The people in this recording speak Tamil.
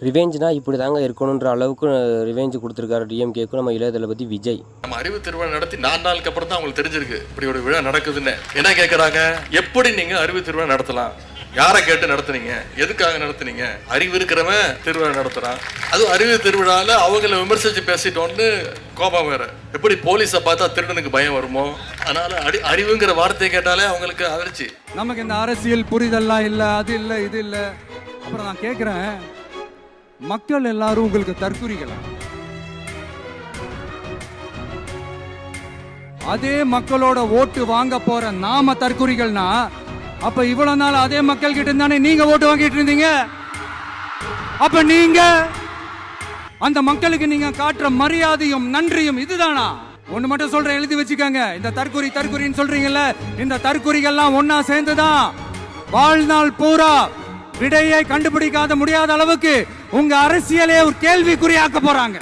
ரிவெஞ்ச்னா இப்படி தாங்க இருக்கணுன்ற அளவுக்கு ரிவெஞ்ச் கொடுத்துருக்காரு டிஎம்கேக்கும் நம்ம இளைய தளபதி விஜய். நம்ம அறிவு திருவிழா நடத்தி 4 நாளுக்கு அப்புறம் தான் அவங்களுக்கு தெரிஞ்சிருக்கு இப்படி ஒரு விழா நடக்குதுன்னு. என்ன கேட்கறாங்க, எப்படி நீங்க அறிவு திருவிழா நடத்தலாம், யாரை கேட்டு நடத்துனீங்க, எதுக்காக நடத்துனீங்க, அறிவு இருக்கிறவன் திருவிழா நடத்துறான், அதுவும் அறிவு திருவிழால அவங்கள விமர்சிச்சு பேசிட்டோன்னு கோபம் வேற. எப்படி போலீஸை பார்த்தா திருடனுக்கு பயம் வருமோ, அதனால அறிவுங்கிற வார்த்தையை கேட்டாலே அவங்களுக்கு அதிர்ச்சி. நமக்கு இந்த அரசியல் புரிதல்லாம் இல்ல, அது இல்ல, இது இல்ல. அப்புறம் நான் கேட்கிறேன், மக்கள் எல்லாரும் உங்களுக்கு தற்குறிகளா? அதே மக்களோட ஓட்டு வாங்க போற நாம தற்குறிகள்னா, அப்ப இவ்வளவு நாள் அதே மக்கள் கிட்ட இருந்தானே நீங்க ஓட்டு வாங்கிட்டு இருந்தீங்க. அப்ப நீங்க அந்த மக்களுக்கு நீங்க காட்டுற மரியாதையும் நன்றியும் இதுதானா? ஒண்ணு மட்டும் சொல்றேன், எழுதி வச்சுக்கோங்க. இந்த தற்குறின்னு சொல்றீங்கல்ல, இந்த தற்குறிகள்லாம் ஒன்னா சேர்ந்துதான் வாழ்நாள் பூரா விடையை கண்டுபிடிக்காத முடியாத அளவுக்கு உங்க அரசியலே ஒரு கேள்விக்குறியாக்க போறாங்க.